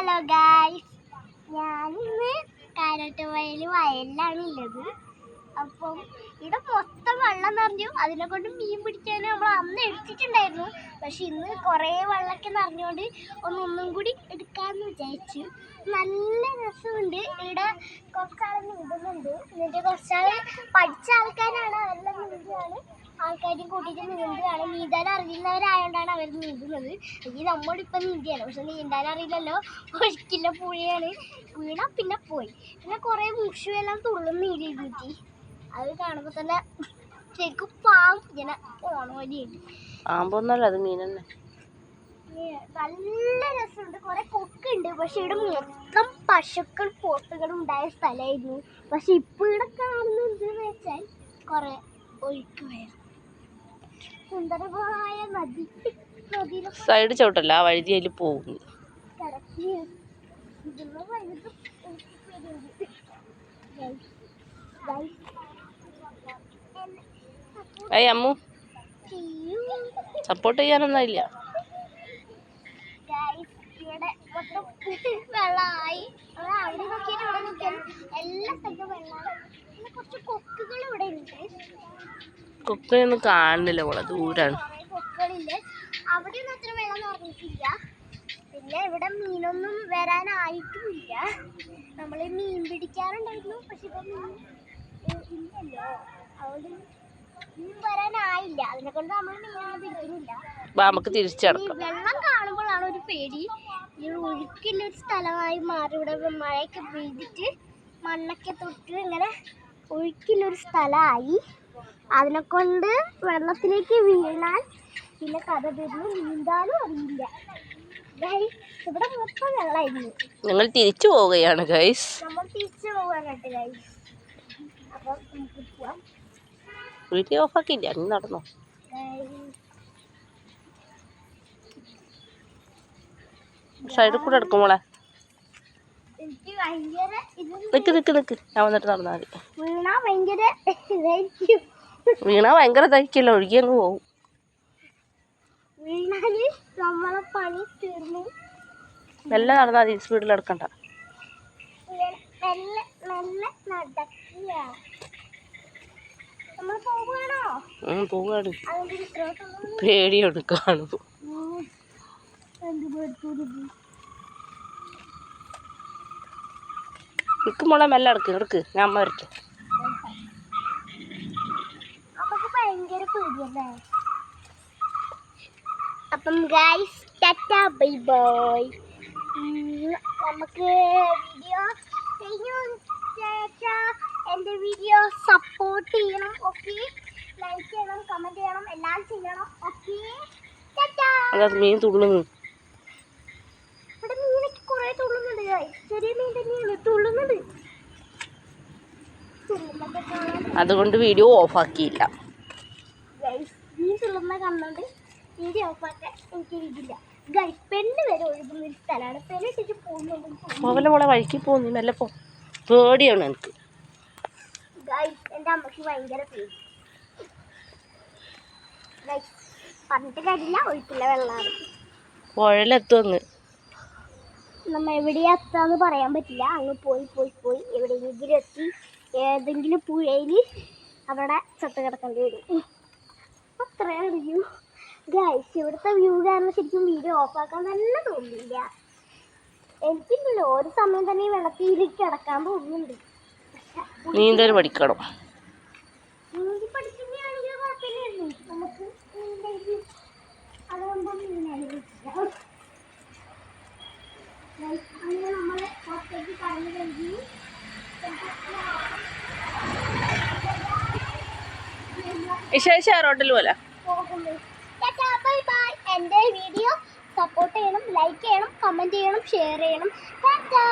Hello guys, ഞാനിന്ന് വയലിലാണുള്ളത്. അപ്പം ഇവിടെ മൊത്തം വെള്ളം നിറഞ്ഞു. അതിനെ കൊണ്ട് മീൻ പിടിക്കാൻ നമ്മൾ അന്ന് എടുത്തിട്ടുണ്ടായിരുന്നു. പക്ഷെ ഇന്ന് കുറേ വെള്ളമൊക്കെ നിറഞ്ഞുകൊണ്ട് ഒന്നും കൂടി എടുക്കാമെന്ന് വിചാരിച്ചു. നല്ല രസമുണ്ട്. ഇവിടെ കുറച്ചാൾ നീന്തുന്നുണ്ട്. എന്നിട്ട് കുറച്ചാൾ പഠിച്ച ആൾക്കാരാണ്, അവരെല്ലാം നീന്തുകയാണ്. ആൾക്കാരും കൂട്ടിയിട്ട് നീന്തുകയാണ്. നീന്താൻ അറിയുന്നവരായതുകൊണ്ടാണ് അവർ നീന്തുന്നത്. ഇനി നമ്മളിപ്പം നീന്തിയാണ്, പക്ഷെ നീന്താൻ അറിയില്ലല്ലോ. ഒഴുക്കില്ല, പുഴയാണ്. വീണ പിന്നെ പോയി. പിന്നെ കുറേ മുഷുവെല്ലാം തുള്ളുന്നിരുത്തി. അത് കാണുമ്പോൾ തന്നെ ശരിക്കും പാമ്പ് ഇങ്ങനെ ഓണോലിയുണ്ട്. പാമ്പൊന്നല്ല, അത് മീൻ തന്നെ. നല്ല രസമുണ്ട്. കുറെ കൊക്കുണ്ട്. പക്ഷെ ഇവിടെ മൊത്തം പശുക്കൾ പോത്തുകളും ഉണ്ടായ സ്ഥലമായിരുന്നു. പക്ഷെ ഇപ്പൊ ഇവിടെ കാണുന്നത് എന്തെന്ന് വെച്ചാൽ കുറെ ഒഴുക്ക് വരും. സുന്ദരമായ നദി. സൈഡ് ചവിട്ടല്ല, ആ വഴുതി അതിൽ പോകുന്നു. അമ്മു സപ്പോർട്ട് ചെയ്യാനൊന്നും ഇല്ല. വെള്ളമായി അവിടെ നോക്കിയിട്ട് ഇവിടെ നിൽക്കാൻ എല്ലാ സ്ഥലത്തും വെള്ളമാണ്. പിന്നെ കുറച്ച് കൊക്കുകൾ ഇവിടെ ഉണ്ട്. കൊക്കൊന്നും കാണുന്നില്ല, ഇവിടെ ദൂരാണ്. കൊക്കുകളില്ലേ, അവിടെയൊന്നും അത്ര വെള്ളം നിറഞ്ഞിട്ടില്ല. പിന്നെ ഇവിടെ മീനൊന്നും വരാനായിട്ടുമില്ല. നമ്മൾ മീൻ പിടിക്കാറുണ്ടായിരുന്നു, പക്ഷെ ഇപ്പം ഇല്ലല്ലോ. അതുകൊണ്ട് മീൻ വരാനായില്ല. അതിനെ കൊണ്ട് നമ്മൾ മീനൊന്നും പിടിക്കുന്നില്ല. നമുക്ക് തിരിച്ചടക്കാം. വെള്ളം കാണുമ്പോഴാണ് ഒരു പേടി. ഈ ഒഴുക്കില്ലൊരു സ്ഥലമായി മാറി. ഇവിടെ മഴയൊക്കെ പെയ്തിട്ട് മണ്ണൊക്കെ തൊട്ട് ഇങ്ങനെ ഒഴുക്കില്ലൊരു സ്ഥലമായി. അതിനെ കൊണ്ട് വെള്ളത്തിലേക്ക് വീണാൽ പിന്നെ കഥ തീർന്നു. നീന്താനും അറിയില്ല. ഇവിടെ മൊത്തം വെള്ളമായിരുന്നു. ഞങ്ങൾ തിരിച്ചു പോവുകയാണ് ഗൈസ്. നമ്മൾ തിരിച്ചു പോകാനായിട്ട് ഗൈസ്. അപ്പം നമുക്ക് പോവാം. വീഡിയോ ഓഫാക്കില്ല, നീ നടന്നോ. സൈഡിൽ കൂടെ എടുക്കുമ്പോളെ എനിക്ക് ഭയങ്കര നിക്ക് ഞാൻ വന്നിട്ട് നടന്നാൽ മതി. വീണാ ഭയങ്കര ഇതായിരിക്കും. വീണാ ഭയങ്കര ഇതായിരിക്കല്ലോ, ഒഴുകി അങ്ങ് പോവും. വീണാല് നമ്മളെ പണി തീർന്നു. മെല്ലെ നടന്നാൽ മതി, സ്പീഡിൽ എടുക്കണ്ട. പോവാണ്. പേടിയാണ് കാണുമ്പോ. നിൽക്കുമ്പോളെ മെല്ലെ എടുക്ക്. ഞാൻ അമ്മ വരട്ടെ. നമുക്ക് ഭയങ്കര പേടിയല്ലേ. അപ്പം ഗൈസ്, ടാറ്റാ ബൈ ബൈ. നമുക്ക് വീഡിയോ എൻ്റെ വീഡിയോ സപ്പോർട്ട് ചെയ്യണം. ഓക്കെ, ലൈക്ക് ചെയ്യണം, കമൻറ്റ് ചെയ്യണം, എല്ലാം ചെയ്യണം. ഓക്കെ, ടാറ്റാ. മീൻ തുള്ളുന്നു. ഇവിടെ മീനൊക്കെ കുറേ തുള്ളുന്നുണ്ട് ഗൈസ്. ചെറിയ മീൻ തന്നെയാണ് തുള്ളുന്നത്. തുള്ളുന്നൊക്കെ കാണാൻ അതുകൊണ്ട് വീഡിയോ ഓഫാക്കിയില്ല ഗൈസ്. മീൻ തുള്ളുന്ന കണ്ടുകൊണ്ട് വീഡിയോ ഓഫാക്കാൻ എനിക്ക് ഇതില്ല ഗൈസ്. പെണ്ണ് വരെ ഒഴുകുന്ന ഒരു സ്ഥലമാണ്. പെണ്ണിട്ടിട്ട് പോകുന്നുണ്ട്. അവലെ മോളെ വഴിക്ക് പോകുന്നു, നല്ല പോ. പേടിയാണ് എനിക്ക് ഗൈസ്. എൻ്റെ അമ്മയ്ക്ക് ഭയങ്കര പേടി ഗൈസ്. പറഞ്ഞിട്ട് കാര്യമില്ല, ഒഴുക്കില്ല വെള്ളമാണ്. പുഴയിലെത്തുമെന്ന് നമ്മ എവിടെയാ എത്താന്ന് പറയാൻ പറ്റില്ല. അങ്ങ് പോയി എവിടെയെങ്കിലും എത്തി ഏതെങ്കിലും പുഴയിൽ അവിടെ ചത്ത് കിടക്കേണ്ടി വരും. അത്രേ അറിയൂ ഗൈസ്. ഇവിടുത്തെ വ്യൂ കാരണം ശരിക്കും വീഡിയോ ഓഫാക്കാൻ തന്നെ തോന്നുന്നില്ല. എനിക്കില്ലല്ലോ, ഒരു സമയം തന്നെ വെള്ളത്തിൽ കിടക്കാൻ തോന്നുന്നുണ്ട്. നീന്തൽ പഠിക്കണം. നീന്തി പഠിക്കുന്നതാണെങ്കിൽ കുഴപ്പമില്ലായിരുന്നു. നമുക്ക് അതുകൊണ്ടൊന്നും അങ്ങനെ നമ്മളെ പുറത്തേക്ക് കടന്നു കഴിഞ്ഞു. റോട്ടിൽ പോലെ പോകുന്നു. Bye bye. എൻ്റെ വീഡിയോ സപ്പോർട്ട് ചെയ്യണം, ലൈക്ക് ചെയ്യണം, കമൻറ്റ് ചെയ്യണം, ഷെയർ ചെയ്യണം. ടാറ്റാ.